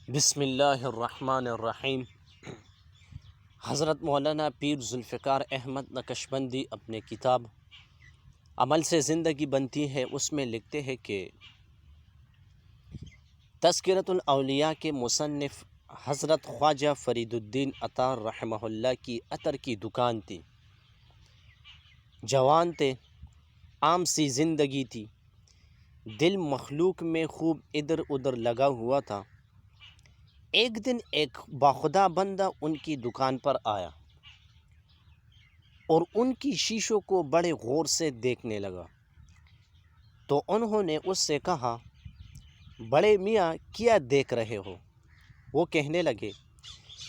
بسم اللہ الرحمن الرحیم۔ حضرت مولانا پیر ذوالفقار احمد نقشبندی اپنے کتاب عمل سے زندگی بنتی ہے اس میں لکھتے ہیں کہ تذکرۃ الاولیاء کے مصنف حضرت خواجہ فرید الدین عطار رحمہ اللہ کی عطر کی دکان تھی، جوان تھے، عام سی زندگی تھی، دل مخلوق میں خوب ادھر ادھر لگا ہوا تھا۔ ایک دن ایک باخدا بندہ ان کی دکان پر آیا اور ان کی شیشوں کو بڑے غور سے دیکھنے لگا، تو انہوں نے اس سے کہا، بڑے میاں کیا دیکھ رہے ہو؟ وہ کہنے لگے،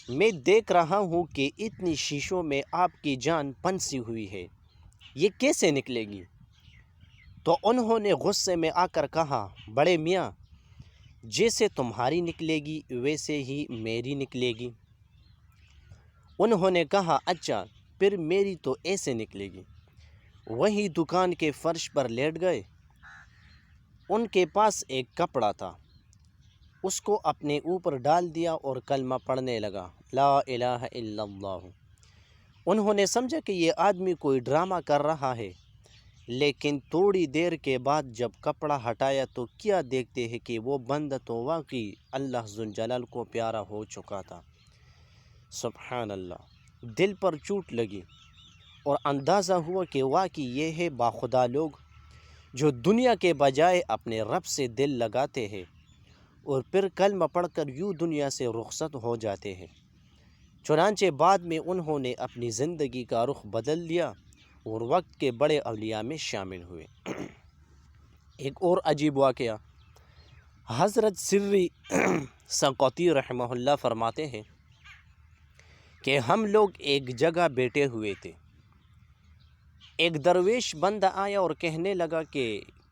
میں دیکھ رہا ہوں کہ اتنی شیشوں میں آپ کی جان پنسی ہوئی ہے، یہ کیسے نکلے گی؟ تو انہوں نے غصے میں آ کر کہا، بڑے میاں جیسے تمہاری نکلے گی ویسے ہی میری نکلے گی۔ انہوں نے کہا، اچھا پھر میری تو ایسے نکلے گی۔ وہی دکان کے فرش پر لیٹ گئے۔ ان کے پاس ایک کپڑا تھا، اس کو اپنے اوپر ڈال دیا اور کلمہ پڑھنے لگا، لا الہ الا اللہ۔ انہوں نے سمجھا کہ یہ آدمی کوئی ڈرامہ کر رہا ہے، لیکن تھوڑی دیر کے بعد جب کپڑا ہٹایا تو کیا دیکھتے ہیں کہ وہ بندہ تو واقعی اللہ ذوالجلال کو پیارا ہو چکا تھا۔ سبحان اللہ، دل پر چوٹ لگی اور اندازہ ہوا کہ واقعی یہ ہے باخدا لوگ جو دنیا کے بجائے اپنے رب سے دل لگاتے ہیں اور پھر کلمہ پڑھ کر یوں دنیا سے رخصت ہو جاتے ہیں۔ چنانچہ بعد میں انہوں نے اپنی زندگی کا رخ بدل لیا اور وقت کے بڑے اولیاء میں شامل ہوئے۔ ایک اور عجیب واقعہ، حضرت سری سنقطی رحمہ اللہ فرماتے ہیں کہ ہم لوگ ایک جگہ بیٹھے ہوئے تھے، ایک درویش بندہ آیا اور کہنے لگا کہ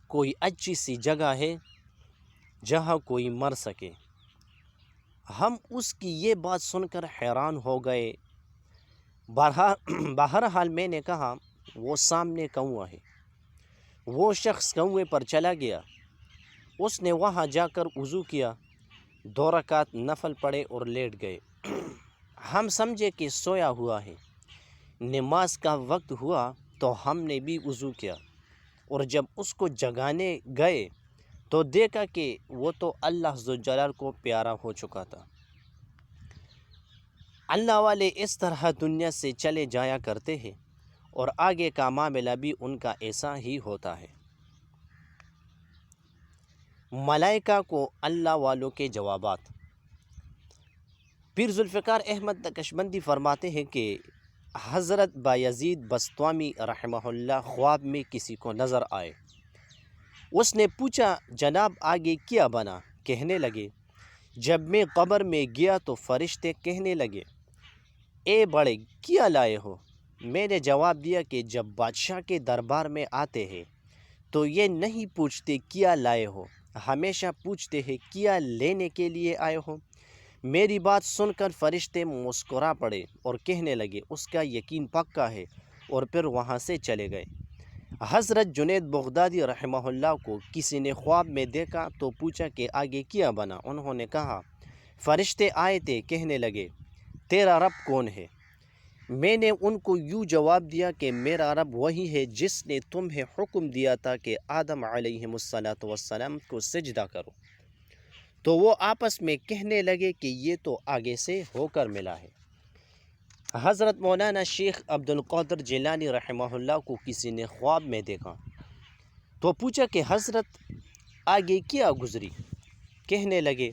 کوئی اچھی سی جگہ ہے جہاں کوئی مر سکے۔ ہم اس کی یہ بات سن کر حیران ہو گئے۔ بہرحال میں نے کہا، وہ سامنے کنواں ہے۔ وہ شخص کنویں پر چلا گیا، اس نے وہاں جا کر وضو کیا، 2 رکعت نفل پڑھے اور لیٹ گئے۔ ہم سمجھے کہ سویا ہوا ہے۔ نماز کا وقت ہوا تو ہم نے بھی وضو کیا، اور جب اس کو جگانے گئے تو دیکھا کہ وہ تو اللہ ذوالجلال کو پیارا ہو چکا تھا۔ اللہ والے اس طرح دنیا سے چلے جایا کرتے ہیں اور آگے کا معاملہ بھی ان کا ایسا ہی ہوتا ہے۔ ملائکہ کو اللہ والوں کے جوابات۔ پیر ذوالفقار احمد نقشبندی فرماتے ہیں کہ حضرت بایزید بسطامی رحمہ اللہ خواب میں کسی کو نظر آئے۔ اس نے پوچھا، جناب آگے کیا بنا؟ کہنے لگے، جب میں قبر میں گیا تو فرشتے کہنے لگے، اے بڑے کیا لائے ہو؟ میں نے جواب دیا کہ جب بادشاہ کے دربار میں آتے ہیں تو یہ نہیں پوچھتے کیا لائے ہو، ہمیشہ پوچھتے ہیں کیا لینے کے لیے آئے ہو۔ میری بات سن کر فرشتے مسکرا پڑے اور کہنے لگے، اس کا یقین پکا ہے، اور پھر وہاں سے چلے گئے۔ حضرت جنید بغدادی رحمہ اللہ کو کسی نے خواب میں دیکھا تو پوچھا کہ آگے کیا بنا؟ انہوں نے کہا، فرشتے آئے تھے، کہنے لگے، تیرا رب کون ہے؟ میں نے ان کو یوں جواب دیا کہ میرا رب وہی ہے جس نے تمہیں حکم دیا تھا کہ آدم علیہ السلام کو سجدہ کرو۔ تو وہ آپس میں کہنے لگے کہ یہ تو آگے سے ہو کر ملا ہے۔ حضرت مولانا شیخ عبد القادر جیلانی رحمہ اللہ کو کسی نے خواب میں دیکھا تو پوچھا کہ حضرت آگے کیا گزری؟ کہنے لگے،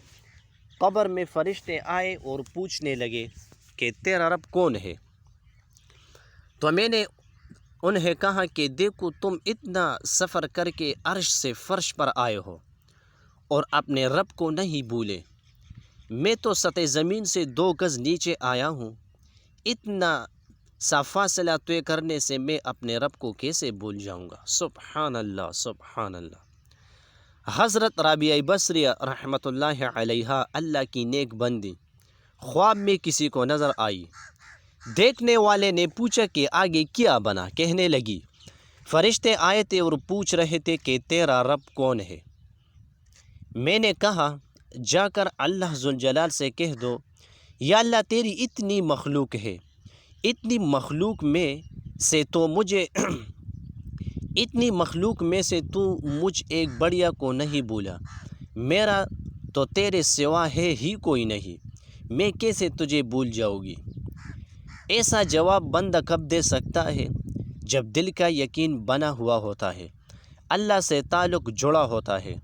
قبر میں فرشتے آئے اور پوچھنے لگے کہ تیرا رب کون ہے؟ تو میں نے انہیں کہا کہ دیکھو تم اتنا سفر کر کے عرش سے فرش پر آئے ہو اور اپنے رب کو نہیں بھولے، میں تو سطح زمین سے 2 گز نیچے آیا ہوں، اتنا سا فاصلہ طے کرنے سے میں اپنے رب کو کیسے بھول جاؤں گا؟ سبحان اللہ، سبحان اللہ۔ حضرت رابعہ بصریہ رحمۃ اللہ علیہ، اللہ کی نیک بندی، خواب میں کسی کو نظر آئی۔ دیکھنے والے نے پوچھا کہ آگے کیا بنا؟ کہنے لگی، فرشتے آئے تھے اور پوچھ رہے تھے کہ تیرا رب کون ہے؟ میں نے کہا، جا کر اللہ ذوالجلال سے کہہ دو یا اللہ تیری اتنی مخلوق ہے، اتنی مخلوق میں سے تو مجھے اتنی مخلوق میں سے تو مجھ ایک بڑیا کو نہیں بولا، میرا تو تیرے سوا ہے ہی کوئی نہیں، میں کیسے تجھے بھول جاؤں گی۔ ایسا جواب بندہ کب دے سکتا ہے؟ جب دل کا یقین بنا ہوا ہوتا ہے، اللہ سے تعلق جڑا ہوتا ہے،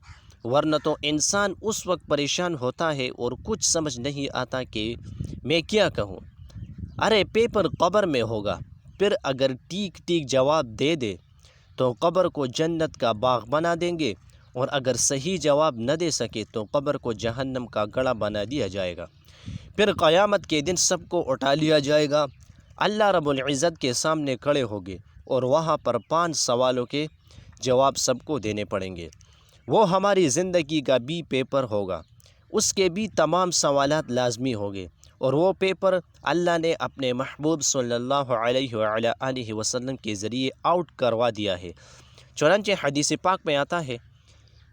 ورنہ تو انسان اس وقت پریشان ہوتا ہے اور کچھ سمجھ نہیں آتا کہ میں کیا کہوں۔ ارے پیپر قبر میں ہوگا، پھر اگر ٹھیک ٹھیک جواب دے دے تو قبر کو جنت کا باغ بنا دیں گے، اور اگر صحیح جواب نہ دے سکے تو قبر کو جہنم کا گڑھا بنا دیا جائے گا۔ پھر قیامت کے دن سب کو اٹھا لیا جائے گا، اللہ رب العزت کے سامنے کھڑے ہوگے اور وہاں پر 5 سوالوں کے جواب سب کو دینے پڑیں گے۔ وہ ہماری زندگی کا بھی پیپر ہوگا، اس کے بھی تمام سوالات لازمی ہوں گے، اور وہ پیپر اللہ نے اپنے محبوب صلی اللہ علیہ وآلہ وسلم کے ذریعے آؤٹ کروا دیا ہے۔ چنانچہ حدیث پاک میں آتا ہے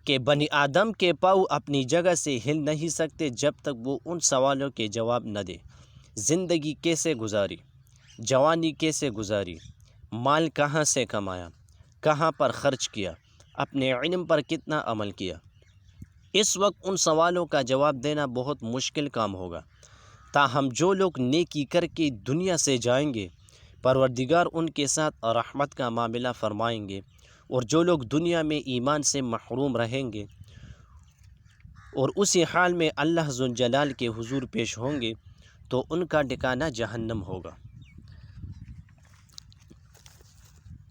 کہ بنی آدم کے پاؤں اپنی جگہ سے ہل نہیں سکتے جب تک وہ ان سوالوں کے جواب نہ دے۔ زندگی کیسے گزاری، جوانی کیسے گزاری، مال کہاں سے کمایا، کہاں پر خرچ کیا، اپنے علم پر کتنا عمل کیا۔ اس وقت ان سوالوں کا جواب دینا بہت مشکل کام ہوگا، تاہم جو لوگ نیکی کر کے دنیا سے جائیں گے پروردگار ان کے ساتھ رحمت کا معاملہ فرمائیں گے، اور جو لوگ دنیا میں ایمان سے محروم رہیں گے اور اسی حال میں اللہ ذوالجلال کے حضور پیش ہوں گے تو ان کا ٹھکانہ جہنم ہوگا۔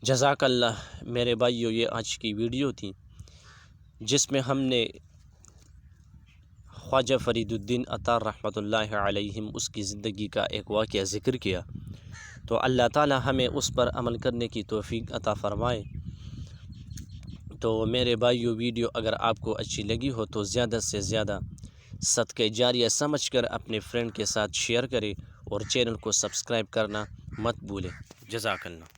جزاک اللہ میرے بھائیو، یہ آج کی ویڈیو تھی جس میں ہم نے خواجہ فرید الدین عطار رحمۃ اللہ علیہم اس کی زندگی کا ایک واقعہ ذکر کیا، تو اللہ تعالی ہمیں اس پر عمل کرنے کی توفیق عطا فرمائے۔ تو میرے بھائیو، ویڈیو اگر آپ کو اچھی لگی ہو تو زیادہ سے زیادہ صدقہ جاریہ سمجھ کر اپنے فرینڈ کے ساتھ شیئر کریں، اور چینل کو سبسکرائب کرنا مت بھولیں۔ جزاک اللہ۔